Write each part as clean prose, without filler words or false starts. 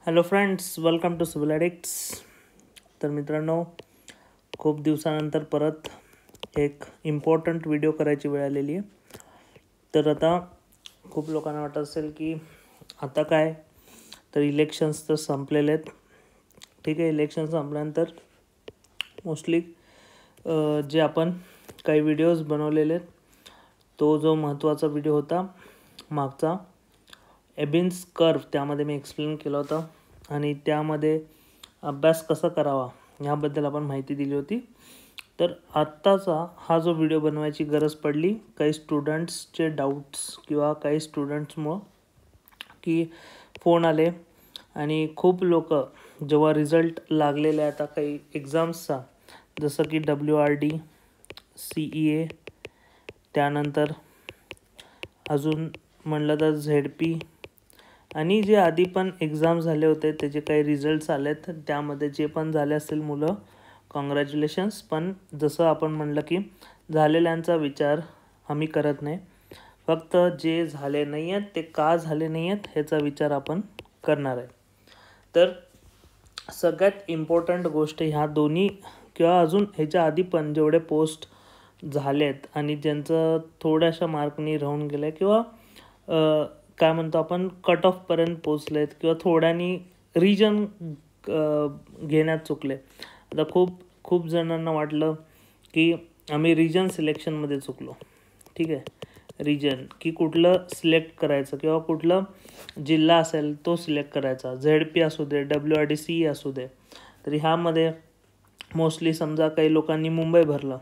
Hello friends, welcome to civil addicts. तर मित्रांनो, खूप दिवसानंतर परत एक इम्पॉर्टंट व्हिडिओ करायची वेळ आलेली आहे. तर आता खूप लोकांना वाटत असेल की आता काय, तर इलेक्शन्स तर संपलेले आहेत. ठीक आहे, इलेक्शन संपल्यानंतर मोस्टली जे आपण काही व्हिडिओज बनवलेले आहेत, तो जो महत्त्वाचा व्हिडिओ होता मागचा एबिन्स कर्व, त्यामध्ये मी एक्सप्लेन केलं होतं आणि त्यामध्ये अभ्यास कसा करावा ह्याबद्दल आपण माहिती दिली होती. तर आत्ताचा हा जो व्हिडिओ बनवायची गरज पडली काही स्टुडंट्सचे डाऊट्स किंवा काही स्टुडंट्समुळं की फोन आले आणि खूप लोक जेव्हा रिझल्ट लागलेले आता काही एक्झाम्सचा, जसं की WRD, CEA, त्यानंतर अजून म्हणलं तर ZP आणि जे आधी पण एक्झाम झाले होते त्याचे काही रिझल्ट्स आलेत, त्यामध्ये जे पण झाले असतील मुलं, कॉंग्रॅच्युलेशन्स. पण जसं आपण म्हणलं की झालेल्यांचा विचार आम्ही करत नाही, फक्त जे झाले नाही आहेत ते का झाले नाही आहेत ह्याचा विचार आपण करणार आहे. तर सगळ्यात इम्पॉर्टंट गोष्ट ह्या दोन्ही किंवा अजून ह्याच्या आधी पण जेवढे पोस्ट झाले आहेत आणि ज्यांचं थोड्याशा मार्कनी राहून गेलं आहे किंवा काय म्हणतो आपण कट ऑफपर्यंत पोचले आहेत किंवा थोड्यानी रिजन घेण्यात चुकले. आता खूप जणांना वाटलं की आम्ही रिजन सिलेक्शनमध्ये चुकलो. ठीक आहे, रिजन की कुठलं सिलेक्ट करायचं किंवा कुठलं जिल्हा असेल तो सिलेक्ट करायचा, ZP असू दे, WRD CE असू दे. तर ह्यामध्ये मोस्टली समजा काही लोकांनी मुंबई भरलं,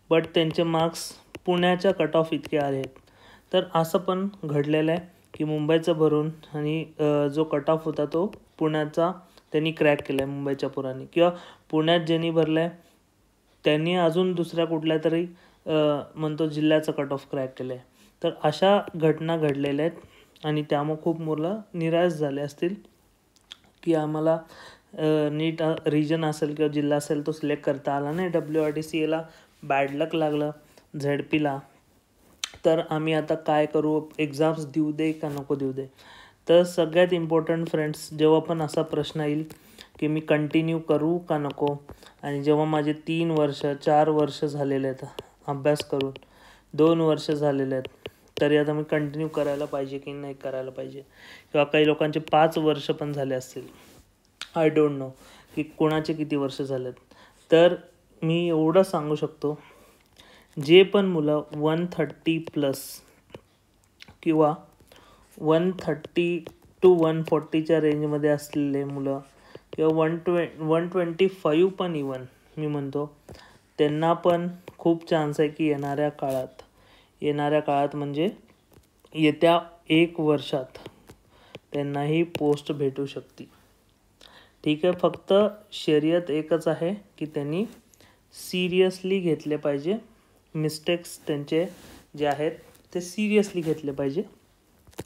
बट त्यांचे मार्क्स पुण्याच्या कट ऑफ इतके आहेत. तर असं पण घडलेलं आहे की मुंबईचं भरून आणि जो कट ऑफ होता तो पुण्याचा त्यांनी क्रॅक केला आहे मुंबईच्या पुराने, किंवा पुण्यात ज्यांनी भरलं आहे त्यांनी अजून दुसऱ्या कुठल्या तरी म्हणतो जिल्ह्याचं कट ऑफ क्रॅक केलं आहे. तर अशा घटना घडलेल्या आहेत आणि त्यामुळे खूप मुलं निराश झाले असतील की आम्हाला नीट रिजन असेल किंवा जिल्हा असेल तो सिलेक्ट करता आला नाही, WRD CEला बॅड लक लागलं, ZPला. तर आम्ही आता काय करू, एक्झाम्स देऊ दे का नको देऊ दे. तर सगळ्यात इम्पॉर्टंट फ्रेंड्स, जेव्हा पण असा प्रश्न येईल की मी कंटिन्यू करू का नको, आणि जेव्हा माझे 3 वर्ष 4 वर्ष झालेले आहेत अभ्यास करून, 2 वर्ष झालेले आहेत, तरी आता मी कंटिन्यू करायला पाहिजे की नाही करायला पाहिजे, किंवा काही लोकांचे 5 वर्ष पण झाले असतील, आय डोंट नो की कोणाचे किती वर्ष झालेत. तर मी एवढं सांगू शकतो, जे पण मुलं 130+ किंवा 130 to 140च्या रेंजमध्ये असलेले मुलं किंवा 125 पण इवन मी म्हणतो, त्यांना पण खूप चान्स आहे की येणाऱ्या काळात म्हणजे येत्या 1 वर्षात त्यांनाही पोस्ट भेटू शकते. ठीक आहे, फक्त शर्यत एकच आहे की त्यांनी सिरियसली घेतले पाहिजे, मिस्टेक्स त्यांचे जे आहेत ते सिरियसली घेतले पाहिजे.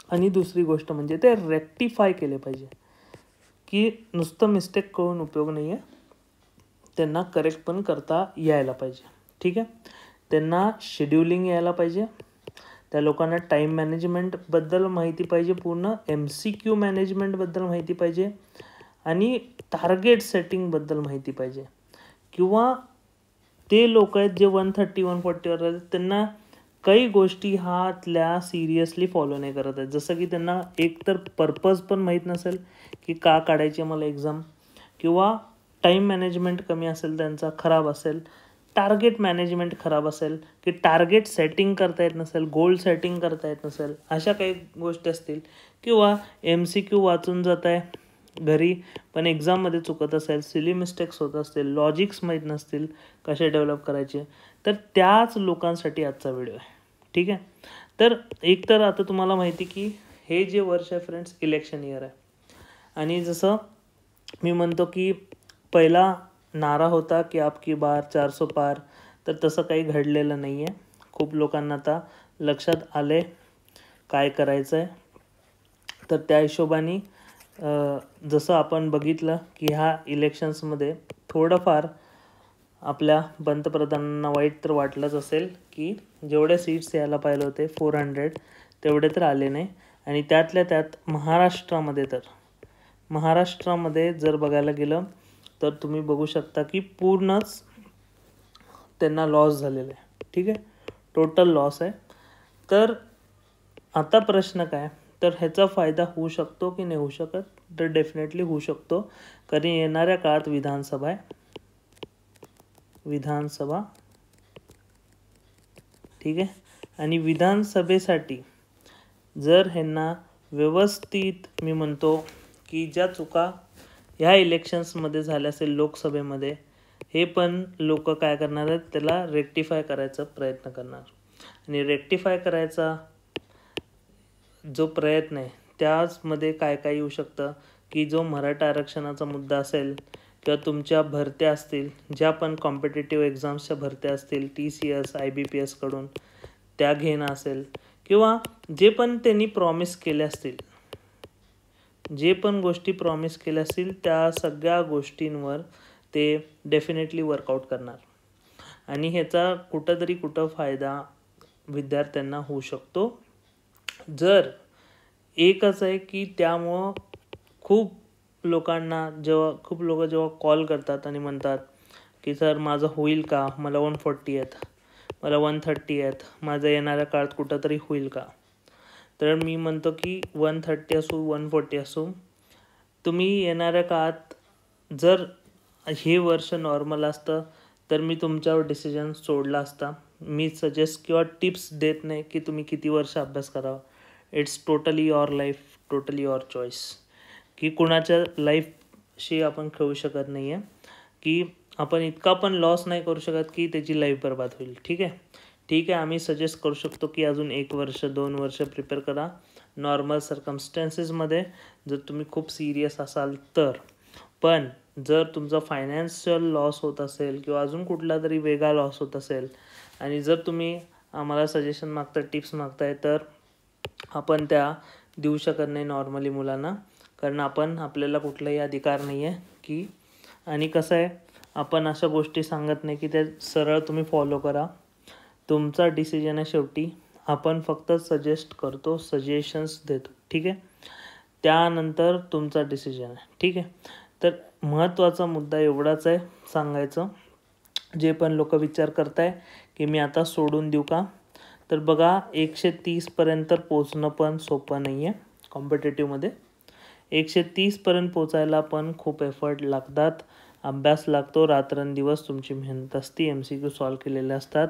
आणि दुसरी गोष्ट म्हणजे ते रेक्टिफाय केले पाहिजे, की नुसतं मिस्टेक करून उपयोग नाही आहे, त्यांना करेक्ट पण करता यायला पाहिजे. ठीक आहे, त्यांना शेड्युलिंग यायला पाहिजे, त्या लोकांना टाईम मॅनेजमेंटबद्दल माहिती पाहिजे, पूर्ण MCQ मॅनेजमेंटबद्दल माहिती पाहिजे आणि टार्गेट सेटिंगबद्दल माहिती पाहिजे. किंवा ते लोक आहेत जे 130-140वर आहेत, त्यांना काही गोष्टी ह्यातल्या सिरियसली फॉलो नाही करत आहेत. जसं की त्यांना एक तर पर्पज पण माहीत नसेल की का काढायची मला एक्झाम, किंवा टाईम मॅनेजमेंट कमी असेल, त्यांचा खराब असेल, टार्गेट मॅनेजमेंट खराब असेल, की टार्गेट सेटिंग करता येत नसेल, गोल सेटिंग करता येत नसेल, अशा काही गोष्टी असतील, किंवा MCQ वाचून जात आहे घरी पण एक्झाममध्ये चुकत असेल, सिली मिस्टेक्स होत असतील, लॉजिक्स माहीत नसतील कसे डेव्हलप करायचे, तर त्याच लोकांसाठी आजचा व्हिडिओ आहे. ठीक आहे, तर एक तर आता तुम्हाला माहिती की हे जे वर्ष आहे फ्रेंड्स, इलेक्शन इयर आहे. आणि जसं मी म्हणतो की पहिला नारा होता की आपकी बार 400 पार, तर तसं काही घडलेलं नाही आहे. खूप लोकांना आता लक्षात आले काय करायचं आहे. तर त्या हिशोबाने जसं आपण बघितलं की ह्या इलेक्शन्समध्ये थोडंफार आपल्या पंतप्रधानांना वाईट तर वाटलंच असेल की जेवढे सीट्स यायला पाहिजे होते 400 तेवढे तर आले नाही. आणि त्यातल्या त्यात महाराष्ट्रामध्ये तर महाराष्ट्रामध्ये जर बघायला गेलं तर तुम्ही बघू शकता की पूर्णच त्यांना लॉस झालेला आहे. ठीक आहे, टोटल लॉस आहे. तर आता प्रश्न काय, तर ह्याचा फायदा होऊ शकतो की नाही होऊ शकत, तर डेफिनेटली होऊ शकतो. कारण येणाऱ्या काळात विधानसभा आहे, विधानसभा. ठीक आहे, आणि विधानसभेसाठी जर ह्यांना व्यवस्थित, मी म्हणतो की ज्या चुका ह्या इलेक्शन्समध्ये झाल्या असेल लोकसभेमध्ये, हे पण लोक काय करणार आहेत, त्याला रेक्टिफाय करायचा प्रयत्न करणार. आणि रेक्टिफाय करायचा जो प्रयत्न आहे त्याचमध्ये काय काय येऊ शकतं की जो मराठा आरक्षणाचा मुद्दा असेल किंवा तुमच्या भरत्या असतील, ज्या पण कॉम्पिटेटिव्ह एक्झाम्सच्या भरत्या असतील TCS IBPS कडून, त्या घेणं असेल, किंवा जे पण त्यांनी प्रॉमिस केले असतील, जे पण गोष्टी प्रॉमिस केल्या असतील त्या सगळ्या गोष्टींवर ते डेफिनेटली वर्कआउट करणार. आणि ह्याचा कुठं फायदा विद्यार्थ्यांना होऊ शकतो. जर एकच आहे की त्यामुळं खूप लोकांना खूप लोक जेव्हा कॉल करतात आणि म्हणतात की सर माझं होईल का, मला 140 आहेत, मला 130 आहेत, माझं येणाऱ्या काळात कुठंतरी होईल का, तर मी म्हणतो की 130 असू 140 असू, तुम्ही येणाऱ्या काळात जर हे वर्ष नॉर्मल असतं तर मी तुमच्यावर डिसिजन सोडला असता. मी सजेस्ट किंवा टिप्स देत नाही की तुम्ही किती वर्ष अभ्यास करावा. It's totally your life, totally your choice. की कुणाच्या लाईफशी आपण खेळू शकत नाही आहे, की आपण इतका पण लॉस नाही करू शकत की त्याची लाईफ बर्बाद होईल. ठीक आहे, आम्ही सजेस्ट करू शकतो की अजून 1 वर्ष 2 वर्ष प्रिपेअर करा नॉर्मल सर्कमस्टन्सेसमध्ये, जर तुम्ही खूप सिरियस असाल तर. पण जर तुमचा फायनान्शियल लॉस होत असेल किंवा अजून कुठला तरी वेगळा लॉस होत असेल आणि जर तुम्ही आम्हाला सजेशन मागता, टिप्स मागताय, तर आपण त्या देऊ शकत नाही नॉर्मली मुलांना, कारण आपल्याला कुठलाही अधिकार नाही आहे की. आणि कसं आहे, आपण अशा गोष्टी सांगत नाही की त्या सरळ तुम्ही फॉलो करा, तुमचा डिसिजन आहे शेवटी. आपण फक्त सजेस्ट करतो, सजेशन्स देतो. ठीक आहे, त्यानंतर तुमचा डिसिजन आहे. ठीक आहे, तर महत्त्वाचा मुद्दा एवढाच आहे सांगायचं. जे पण लोक विचार करताय की मी आता सोडून देऊ का, तर बघा 130पर्यंत पोचणं पण सोपं नाही आहे कॉम्पिटेटिव्हमध्ये. 130पर्यंत पोचायला पण खूप एफर्ट लागतात, अभ्यास लागतो, रात्रंदिवस तुमची मेहनत असते, MCQ सॉल्व केलेले असतात.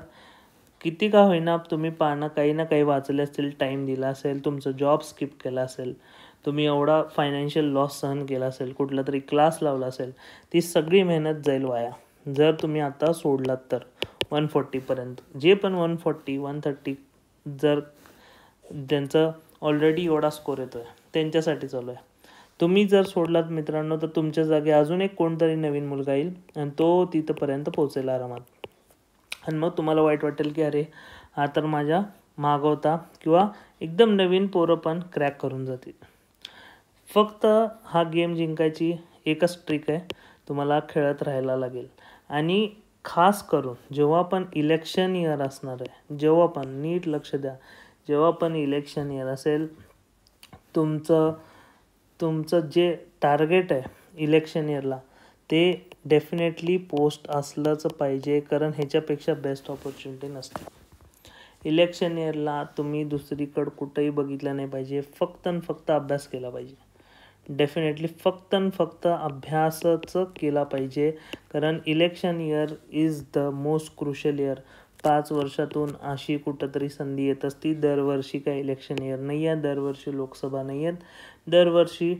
किती का होईना तुम्ही काही ना काही वाचले असतील, टाईम दिला असेल, तुमचं जॉब स्किप केला असेल, तुम्ही एवढा फायनान्शियल लॉस सहन केला असेल, कुठला तरी क्लास लावला असेल, ती सगळी मेहनत जाईल वाया जर तुम्ही आता सोडलात तर. 140पर्यंत जे पण 140 130 जर ज्यांचं ऑलरेडी एवढा स्कोर येतो आहे त्यांच्यासाठी चालू आहे. तुम्ही जर सोडलात मित्रांनो, तर तुमच्या जागी अजून एक कोणतरी नवीन मुलगा येईल आणि तो तिथंपर्यंत पोहोचेल आरामात. आणि मग तुम्हाला वाईट वाटेल की अरे हा तर माझ्या मागवता, किंवा एकदम नवीन पोरं पण क्रॅक करून जातील. फक्त हा गेम जिंकायची एकच ट्रिक आहे, तुम्हाला खेळत राहायला लागेल. आणि खास करून जेव्हा पण इलेक्शन इयर असणार आहे, जेव्हा पण नीट लक्ष द्या, जेव्हा पण इलेक्शन इयर असेल, तुमचं जे टार्गेट आहे इलेक्शन इयरला ते डेफिनेटली पोस्ट असलंच पाहिजे, कारण ह्याच्यापेक्षा बेस्ट ऑपॉर्च्युनिटी नसते. इलेक्शन इयरला तुम्ही दुसरीकडं कुठंही बघितलं नाही पाहिजे, फक्त आणि फक्त अभ्यास केला पाहिजे. डेफिनेटली फक्त आणि फक्त अभ्यासच केला पाहिजे, कारण election year is the most crucial year. 5 वर्षातून अशी कुठंतरी संधी येत असती. दरवर्षी काय इलेक्शन इयर नाही आहे, दरवर्षी लोकसभा नाही आहेत, दरवर्षी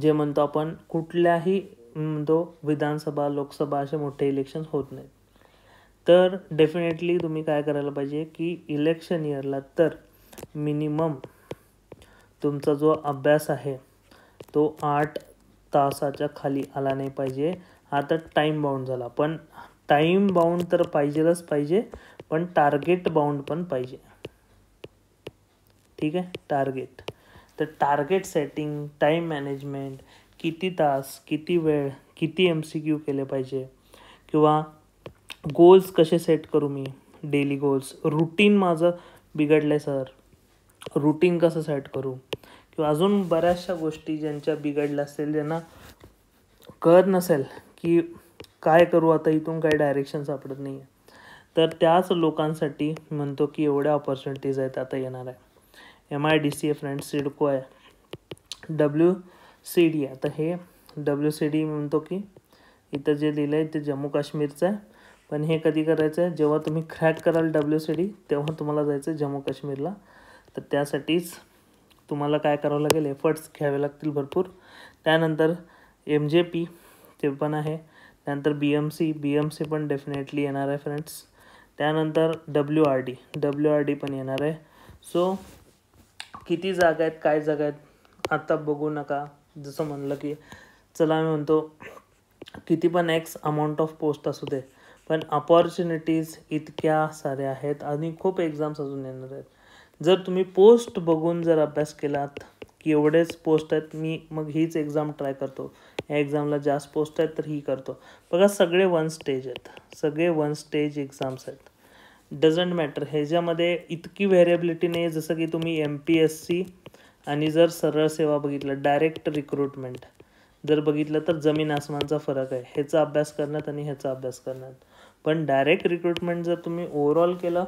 जे म्हणतो आपण कुठल्याही म्हणतो विधानसभा लोकसभा असे मोठे इलेक्शन्स होत नाहीत. तर डेफिनेटली तुम्ही काय करायला पाहिजे की इलेक्शन इयरला तर मिनिमम तुमचा जो अभ्यास आहे तो 8 तासाच्या खाली आला नाही पाहिजे. हा तर टाईम बाउंड झाला, पण टाईम बाउंड तर पाहिजेच पाहिजे, पण टार्गेट बाउंड पण पाहिजे. ठीक आहे, टार्गेट. तर टार्गेट सेटिंग, टाईम मॅनेजमेंट, किती तास, किती वेळ, किती MCQ केले पाहिजे, किंवा गोल्स कसे सेट करू मी, डेली गोल्स. रुटीन माझं बिघडलं आहे सर, रुटीन कसं सेट करू, किंवा अजून बऱ्याचशा गोष्टी ज्यांच्या बिघडल्या असतील, ज्यांना कळत नसेल की काय करू आता, इथून काही डायरेक्शन सापडत नाही आहे, तर त्याच लोकांसाठी म्हणतो की एवढ्या ऑपॉर्च्युनिटीज आहेत आता येणार आहे. MIDC आहे फ्रेंड्स, सिडको आहे, WCD आहे. आता हे WCD म्हणतो की इथं जे लिहिलं आहे ते जम्मू काश्मीरचं आहे, पण हे कधी करायचं आहे, जेव्हा तुम्ही क्रॅक कराल WCD तेव्हा तुम्हाला जायचं आहे जम्मू काश्मीरला. तर त्यासाठीच तुम्हाला काय करावं लागेल, एफर्ट्स घ्यावे लागतील भरपूर. त्यानंतर MJP ते पण आहे, त्यानंतर BMC पण डेफिनेटली येणार आहे फ्रेंड्स. त्यानंतर WRD पण येणार आहे. सो किती जागा आहेत, काय जागा आहेत आता बघू नका. जसं म्हणलं की चला मी म्हणतो किती पण एक्स अमाऊंट ऑफ पोस्ट असू दे, पण अपॉर्च्युनिटीज इतक्या साऱ्या आहेत आणि खूप एक्झाम्स अजून येणार आहेत. जर तुम्ही पोस्ट बघून जर अभ्यास केलात की एवढेच पोस्ट आहेत, मी मग हीच एक्झाम ट्राय करतो, या एक्झामला जास्त पोस्ट आहेत तर ही करतो. बघा सगळे 1 स्टेज आहेत, सगळे 1 स्टेज एक्झाम्स आहेत. डझंट मॅटर, ह्याच्यामध्ये इतकी व्हेरिएबिलिटी नाही आहे. जसं की तुम्ही MPSC आणि जर सरळ सेवा बघितलं, डायरेक्ट रिक्रुटमेंट जर बघितलं तर जमीन आसमानचा फरक आहे ह्याचा अभ्यास करण्यात आणि ह्याचा अभ्यास करण्यात. पण डायरेक्ट रिक्रुटमेंट जर तुम्ही ओव्हरऑल केलं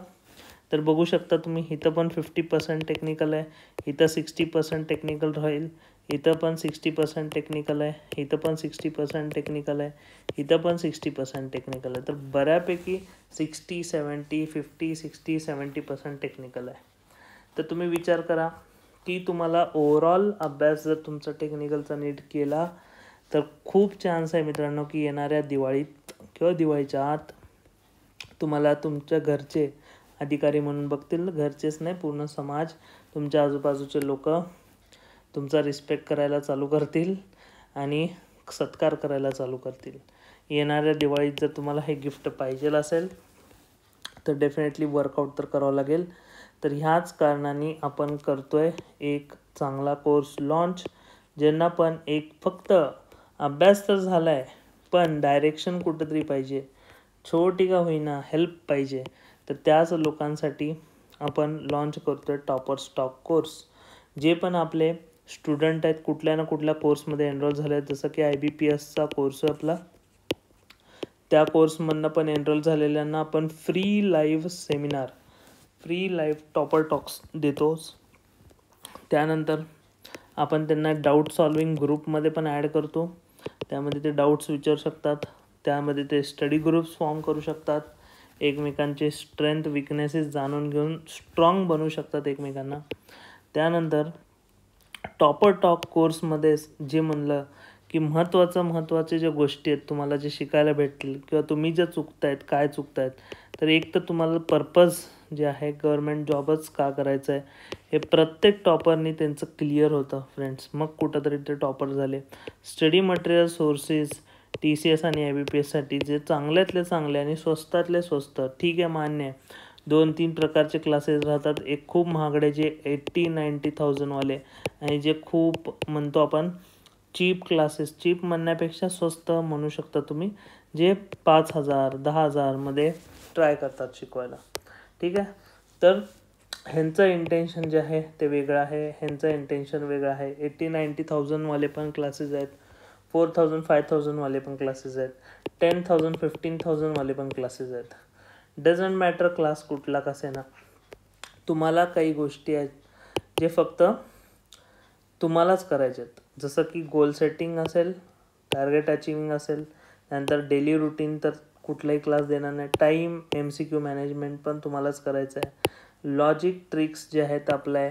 तर बघू शकता तुम्ही, इथं पण 50% टेक्निकल आहे, इथं 60% टेक्निकल राहील, इथं पण 60% टेक्निकल आहे, इथं पण 60% टेक्निकल आहे, इथं पण 60% टेक्निकल आहे. तर बऱ्यापैकी 60, 70, 50, 60, 70% टेक्निकल आहे. तर तुम्ही विचार करा की तुम्हाला ओव्हरऑल अभ्यास जर तुमचा टेक्निकलचा नीट केला तर खूप चान्स आहे मित्रांनो की येणाऱ्या दिवाळीत किंवा दिवाळीच्या आत तुम्हाला तुमच्या घरचे अधिकारी म्हणून बघतील. घरचेच नाही, पूर्ण समाज, तुमच्या आजूबाजूचे लोक तुमचा रिस्पेक्ट करायला चालू करतील आणि सत्कार करायला चालू करतील. येणाऱ्या दिवाळीत जर तुम्हाला हे गिफ्ट पाहिजे असेल तर डेफिनेटली वर्कआउट तर करावं लागेल. तर ह्याच कारणाने आपण करतोय एक चांगला कोर्स लॉन्च, ज्यांना पण एक फक्त अभ्यास तर झाला आहे पण डायरेक्शन कुठंतरी पाहिजे, छोटी का होईना हेल्प पाहिजे, तर त्याच लोकांसाठी आपण लॉन्च करतोय टॉपर स्टॉक कोर्स. जे पण आपले स्टुडंट आहेत कुठल्या ना कुठल्या कोर्समध्ये एनरोल झाले आहेत, जसं की IBPSचा कोर्स आपला, त्या कोर्समधनं पण एनरोल झालेल्यांना आपण free live seminar, free live topper talks देतोच. त्यानंतर आपण त्यांना डाऊट सॉल्विंग ग्रुपमध्ये पण ॲड करतो, त्यामध्ये ते डाऊट्स विचारू शकतात, त्यामध्ये ते स्टडी ग्रुप्स फॉर्म करू शकतात, एकमेकांचे स्ट्रेंथ विकनेसेस जाणून घेऊन स्ट्रॉंग बनवू शकतात एकमेकांना. त्यानंतर टॉपर टॉक कोर्समध्ये जे म्हणलं की महत्त्वाचे ज्या गोष्टी आहेत तुम्हाला जे शिकायला भेटतील किंवा तुम्ही जे चुकतायत, काय चुकतायत, तर एक तर तुम्हाला पर्पज जे आहे गव्हर्मेंट जॉबच का करायचं आहे हे प्रत्येक टॉपरनी त्यांचं क्लिअर होतं फ्रेंड्स, मग कुठंतरी ते टॉपर झाले. स्टडी मटेरियल सोर्सेस TCS आणि IBPSसाठी जे चांगल्यातले चांगले आणि स्वस्तातले स्वस्त, ठीक आहे मान्य आहे, 2-3 प्रकारचे क्लासेस राहतात, एक खूप महागडे जे 80-90,000 वाले आणि जे खूप म्हणतो आपण चीप क्लासेस, चीप म्हणण्यापेक्षा स्वस्त म्हणू शकता तुम्ही, जे 5,000 10,000 मध्ये ट्राय करतात शिकवायला. ठीक आहे, तर ह्यांचं इंटेन्शन जे आहे ते वेगळं आहे, ह्यांचं इंटेन्शन वेगळं आहे. 80-90,000 वाले पण क्लासेस आहेत, 4,000-5,000 वाले पण क्लासेस आहेत, 10,000-15,000 वाले पण क्लासेस आहेत. डझंट मॅटर क्लास कुठला कसे ना, तुम्हाला काही गोष्टी आहेत जे फक्त तुम्हालाच करायचे आहेत. जसं की गोल सेटिंग असेल, टार्गेट अचिव्हिंग असेल, नंतर डेली रुटीन तर कुठलाही क्लास देणार नाही, टाईम MCQ मॅनेजमेंट पण तुम्हालाच करायचं आहे, लॉजिक ट्रिक्स जे आहेत आपल्या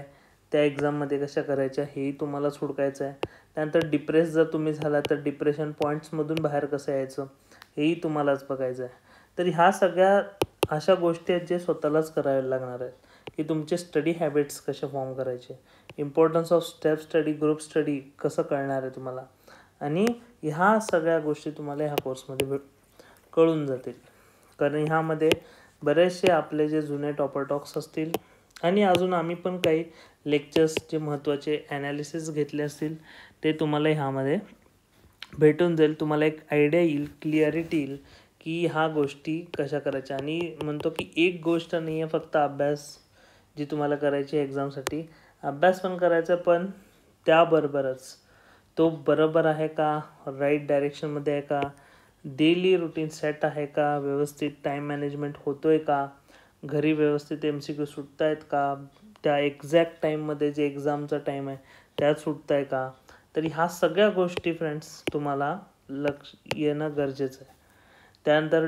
त्या एक्झाममध्ये कशा करायच्या हेही तुम्हालाच हुडकायचं आहे. त्यानंतर डिप्रेस जर तुम्ही झाला तर डिप्रेशन पॉईंट्समधून बाहेर कसं यायचं हेही तुम्हालाच बघायचं आहे. तर ह्या सगळ्या अशा गोष्टी आहेत जे स्वतःलाच करायला लागणार आहेत की तुमचे स्टडी हॅबिट्स कसे फॉर्म करायचे, importance of step study, group study कसं कळणार आहे तुम्हाला, आणि ह्या सगळ्या गोष्टी तुम्हाला ह्या कोर्समध्ये कळून जातील. कारण ह्यामध्ये बरेचसे आपले जे जुने टॉपर टॉक्स असतील आणि अजून आम्ही पण काही लेक्चर्स जे महत्त्वाचे ॲनालिसिस घेतले असतील ते तुम्हाला ह्यामध्ये भेटून जाईल. तुम्हाला एक आयडिया येईल, क्लिअरिटी येईल की ह्या गोष्टी कशा करायच्या. आणि म्हणतो की एक गोष्ट नाही आहे फक्त अभ्यास जी तुम्हाला करायची आहे एक्झामसाठी, अभ्यास पण करायचा पण त्याबरोबरच तो बरोबर आहे का, राईट डायरेक्शनमध्ये आहे का, डेली रुटीन सेट आहे का, व्यवस्थित टाईम मॅनेजमेंट होतो आहे का, घरी व्यवस्थित MCQ सुटत आहेत का, त्या एक्झॅक्ट टाईममध्ये जे एक्झामचा टाईम आहे त्यात सुटत आहे का. तर ह्या सगळ्या गोष्टी फ्रेंड्स तुम्हाला लक्ष येणं गरजेचं आहे. त्यानंतर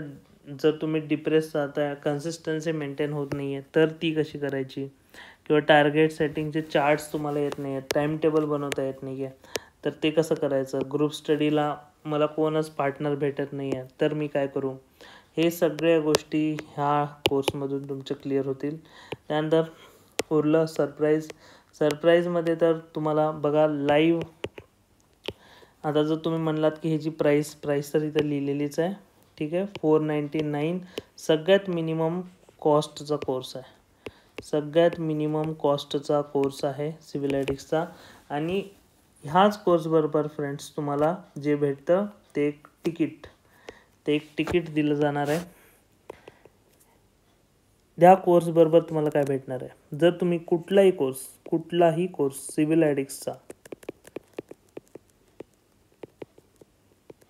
जर तुम्ही डिप्रेस जाताय, कन्सिस्टन्सी मेंटेन होत नाही आहे, तर ती कशी करायची, किंवा टार्गेट सेटिंगचे चार्ट्स तुम्हाला येत नाही आहेत, टाईम टेबल बनवता येत नाही आहे, तर ते कसं करायचं. ग्रुप स्टडीला मला कोणच पार्टनर भेटत नाही आहे, तर मी काय करू. हे सगळ्या गोष्टी ह्या कोर्समधून तुमच्या क्लिअर होतील. त्यानंतर उरलं सरप्राईजमध्ये तर तुम्हाला बघा लाईव्ह. आता जर तुम्ही म्हणलात की ह्याची प्राईस तर इथं लिहिलेलीच आहे, ठीक आहे. 499 सगळ्यात मिनिमम कॉस्टचा कोर्स आहे, सगळ्यात मिनिमम कॉस्टचा कोर्स आहे सिव्हिलॅडिक्सचा. आणि ह्याच कोर्सबरोबर फ्रेंड्स तुम्हाला जे भेटतं ते एक तिकीट दिलं जाणार आहे. त्या कोर्सबरोबर तुम्हाला काय भेटणार आहे, जर तुम्ही कुठलाही कोर्स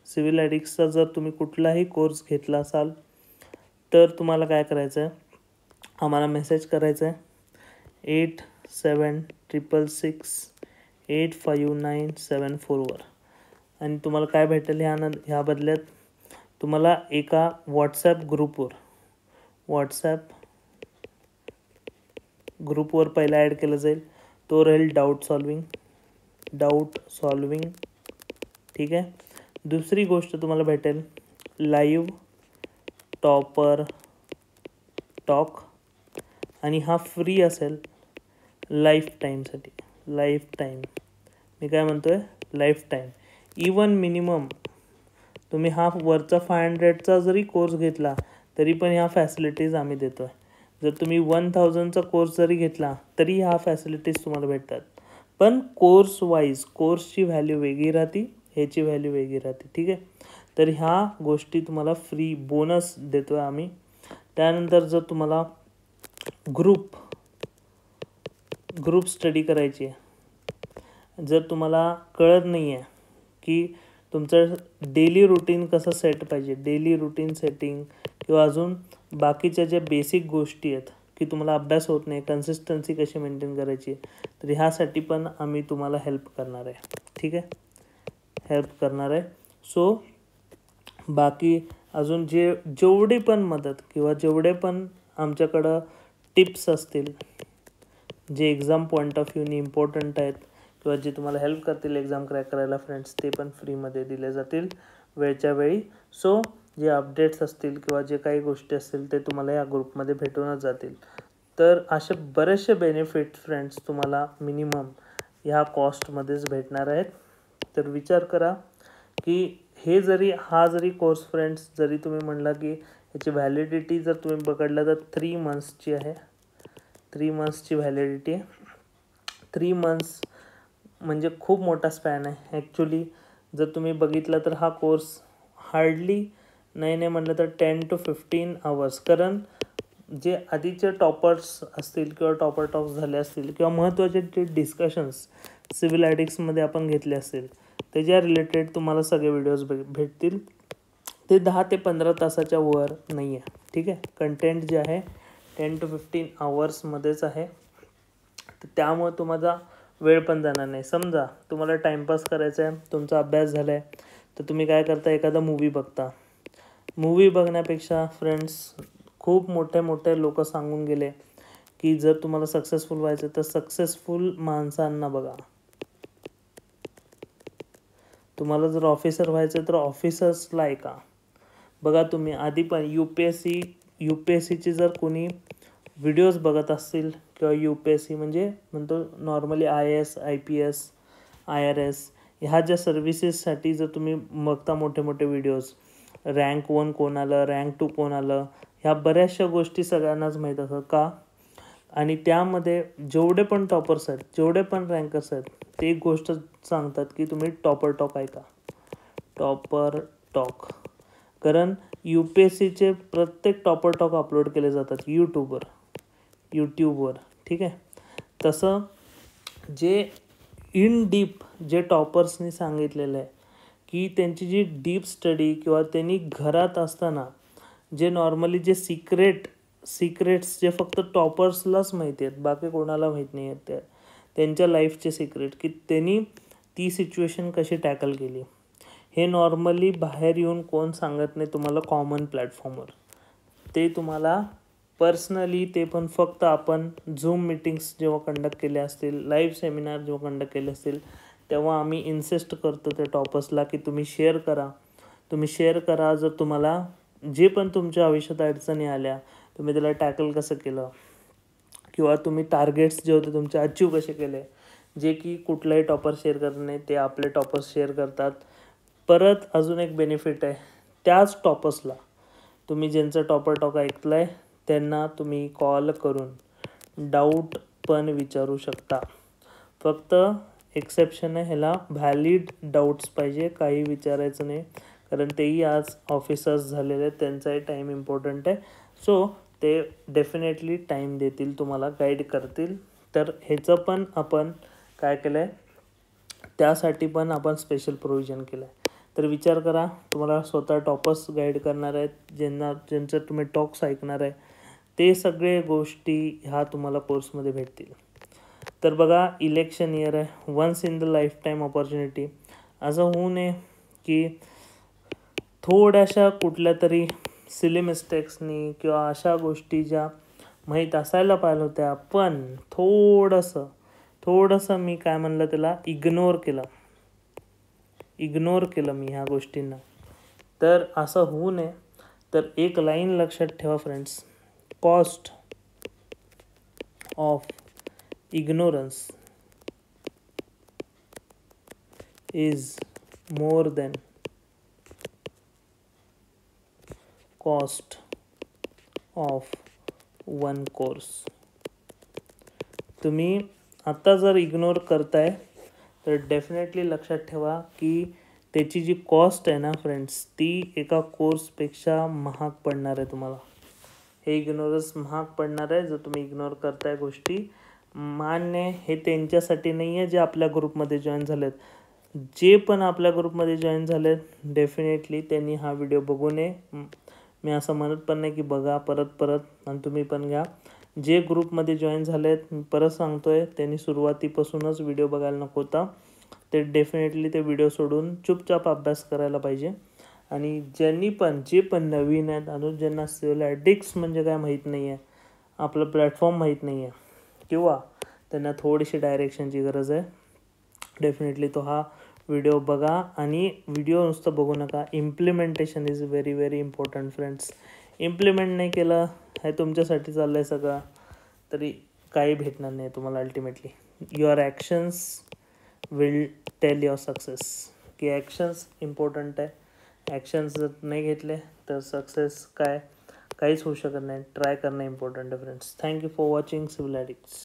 सिव्हिलॅडिक्सचा जर तुम्ही कुठलाही कोर्स घेतला असाल तर तुम्हाला काय करायचं आहे, आम्हाला मेसेज करायचा आहे 8766685974 आणि तुम्हाला काय भेटेल ह्या बदल्यात तुम्हाला एका व्हॉट्सॲप ग्रुपवर पहिला ॲड केलं जाईल. तो राहील डाऊट सॉल्विंग, ठीक आहे. दुसरी गोष्ट तुम्हाला भेटेल लाईव्ह टॉपर टॉक, आणि हा फ्री असेल लाईफ टाईमसाठी. मी काय म्हणतो आहे, लाईफ टाईम. इवन मिनिमम तुम्ही हा वरचा 500चा जरी कोर्स घेतला तरी पण ह्या फॅसिलिटीज आम्ही देतो आहे. जर तुम्ही 1000चा कोर्स जरी घेतला तरी ह्या फॅसिलिटीज तुम्हाला भेटतात. पण कोर्सची व्हॅल्यू वेगळी राहते, ह्याची व्हॅल्यू वेगळी राहते, ठीक आहे. तर ह्या गोष्टी तुम्हाला फ्री बोनस देतो आहे आम्ही. त्यानंतर जर तुम्हाला ग्रुप स्टडी करायची आहे, जर तुम्हाला कळत नाही आहे की तुमचं डेली रुटीन कसं सेट पाहिजे, डेली रुटीन सेटिंग किंवा अजून बाकीच्या ज्या बेसिक गोष्टी आहेत की तुम्हाला अभ्यास होत नाही, कन्सिस्टन्सी कशी मेंटेन करायची, तर ह्यासाठी पण आम्ही तुम्हाला हेल्प करणार आहे, ठीक आहे. सो बाकी अजून जेवढी पण मदत किंवा जेवढे पण आमच्याकडं टिप्स असतील जे एक्झाम पॉईंट ऑफ व्ह्यूनी इम्पॉर्टंट आहेत किंवा जे तुम्हाला हेल्प करतील एक्झाम क्रॅक करायला फ्रेंड्स, ते पण फ्रीमध्ये दिले जातील वेळच्या वेळी. सो जे अपडेट्स असतील किंवा जे काही गोष्टी असतील ते तुम्हाला या ग्रुपमध्ये भेटूनच जातील. तर असे बरेचसे बेनिफिट फ्रेंड्स तुम्हाला मिनिमम ह्या कॉस्टमध्येच भेटणार आहेत. तर विचार करा की हा जरी कोर्स फ्रेंड्स जरी तुम्ही म्हणला की याची व्हॅलिडिटी जर तुम्ही पकडला तर 3 मंथ्सची आहे, 3 मंथ्सची व्हॅलिडिटी आहे. 3 मंथ्स म्हणजे खूप मोठा स्पॅन आहे ॲक्च्युली. जर तुम्ही बघितलं तर हा कोर्स हार्डली नाही म्हटलं तर 10 to 15 आवर्स. कारण जे आधीचे टॉपर्स असतील किंवा टॉपर टॉक्स झाले असतील किंवा महत्त्वाचे जे डिस्कशन्स सिव्हिलॅडिक्समध्ये आपण घेतले असतील त्याच्या रिलेटेड तुम्हाला सगळे व्हिडिओज भेटतील. ते 10 ते 15 तासाच्या वर नाही आहे, ठीक आहे. कंटेंट जे आहे 10 to 15 आवर्समध्येच आहे. तर त्यामुळे तुम्हाला वेळ पण जाणार नाही. समजा तुम्हाला टाईमपास करायचा आहे, तुमचा अभ्यास झाला आहे, तर तुम्ही काय करता, एखादा मूवी बघता. मूवी बघण्यापेक्षा फ्रेंड्स खूप मोठे लोक सांगून गेले की जर तुम्हाला सक्सेसफुल व्हायचं तर सक्सेसफुल माणसांना बघा. तुम्हाला जर ऑफिसर व्हायचं तर ऑफिसर्सला ऐका. बघा तुम्ही आधी पण UPSCचे जर कोणी व्हिडिओज बघत असतील किंवा UPSC म्हणजे म्हणतो नॉर्मली IAS IPS IRS ह्या ज्या सर्व्हिसेससाठी जर तुम्ही बघता मोठे व्हिडिओज, रँक 1 कोण आलं, रँक 2 कोण आलं, ह्या बऱ्याचशा गोष्टी सगळ्यांनाच माहीत असतात का. आणि त्यामध्ये जेवढे पण टॉपर्स आहेत, जेवढे पण रँकर्स आहेत, ते एक गोष्ट सांगतात की तुम्ही टॉपर टॉक ऐका, टॉपर टॉक. कारण UPSCचे प्रत्येक टॉपर टॉक अपलोड केले जातात यूट्यूबवर, ठीक आहे. तसं जे इन डीप जे टॉपर्सनी सांगितलेलं आहे की त्यांची जी डीप स्टडी किंवा त्यांनी घरात असताना जे नॉर्मली जे सिक्रेट्स जे फक्त टॉपर्सलाच माहिती आहेत, बाकी कोणाला माहीत नाही आहेत, त्यांच्या लाईफचे सिक्रेट की त्यांनी ती सिच्युएशन कशी टॅकल केली, हे नॉर्मली बाहेर येऊन कोण सांगत नाही तुम्हाला कॉमन प्लॅटफॉर्मवर. ते तुम्हाला पर्सनली, ते पण फक्त आपण झूम मीटिंग्स जेव्हा कंडक्ट केले असतील, लाईव्ह सेमिनार जेव्हा कंडक्ट केले असतील, तेव्हा आम्ही इन्सिस्ट करतो त्या टॉपर्सला की तुम्ही शेअर करा. जर तुम्हाला जे पण तुमच्या आयुष्यात अडचणी आल्या, तुम्ही त्याला टॅकल कसं केलं, किंवा तुम्ही टार्गेट्स जे होते तुमचे अचीव कसे केले, जे की कुठलाही टॉपर शेअर करत नाही, ते आपले टॉपर्स शेअर करतात. परत अजून एक बेनिफिट आहे, त्याच टॉपर्सला तुम्ही ज्यांचं टॉपर टॉक ऐकलं आहे त्यांना तुम्ही कॉल करून डाऊट पण विचारू शकता. फक्त एक्सेप्शन आहे, ह्याला व्हॅलिड डाऊट्स पाहिजे, काही विचारायचं नाही, कारण तेही आज ऑफिसर्स झालेले आहेत, त्यांचाही टाईम इम्पॉर्टंट आहे. सो ते डेफिनेटली टाईम देतील, तुम्हाला गाईड करतील. तर ह्याचं पण आपण काय केलं आहे, त्यासाठी पण आपण स्पेशल प्रोव्हिजन केलं आहे. तर विचार करा, तुम्हाला स्वतः टॉपर्स गाईड करणार आहेत, ज्यांचं तुम्ही टॉक्स ऐकणार आहे, ते सगळे गोष्टी ह्या तुम्हाला कोर्समध्ये भेटतील. तर बघा, इलेक्शन इयर आहे, once in the life time opportunity. असं होऊ नये की थोड्याशा कुठल्या तरी सिली मिस्टेक्सनी किंवा अशा गोष्टी ज्या माहीत असायला पाहिजे होत्या पण थोडंसं मी काय म्हणलं त्याला इग्नोर केलं मी ह्या गोष्टींना. तर असं होऊ नये. तर एक लाईन लक्षात ठेवा friends, cost of ignorance is more than cost of one course. तुम्ही आत्ता जर इग्नोर करताय तर डेफिनेटली लक्षात ठेवा की त्याची जी कॉस्ट आहे ना फ्रेंड्स, ती एका कोर्सपेक्षा महाग पडणार आहे तुम्हाला. हे इग्नोरन्स महाग पडणार आहे जर तुम्ही इग्नोर करताय गोष्टी. मान्य हे त्यांच्यासाठी नाही आहे जे आपल्या ग्रुपमध्ये जॉईन झालेत. जे पण आपल्या ग्रुपमध्ये जॉईन झालेत डेफिनेटली त्यांनी हा व्हिडिओ बघू नये. मी असं म्हणत पण नाही की बघा परत आणि तुम्ही पण घ्या. जे ग्रुपमध्ये जॉईन झालेत, मी परत सांगतोय, त्यांनी सुरुवातीपासूनच व्हिडिओ बघायला नको होता. ते डेफिनेटली ते व्हिडिओ सोडून चुपचाप अभ्यास करायला पाहिजे. आणि जे पण नवीन आहेत, अजून ज्यांना सिव्हिल ॲडिक्स म्हणजे काय माहीत नाही आहे, आपलं प्लॅटफॉर्म माहीत नाही आहे, किंवा त्यांना थोडीशी डायरेक्शनची गरज आहे, डेफिनेटली तो हा व्हिडिओ बघा. आणि व्हिडिओ नुसतं बघू नका, implementation is very very important friends. Implement नाही केलं, हे तुमच्यासाठी चाललं आहे सगळं, तरी काही भेटणार नाही तुम्हाला. Ultimately your actions will tell your success. की ॲक्शन्स इम्पॉर्टंट आहे. ॲक्शन्स जर नाही घेतले तर सक्सेस काहीच होऊ शकत नाही. ट्राय करणं इम्पॉर्टंट आहे friends. Thank you for watching civil ॲडिक्ट्स.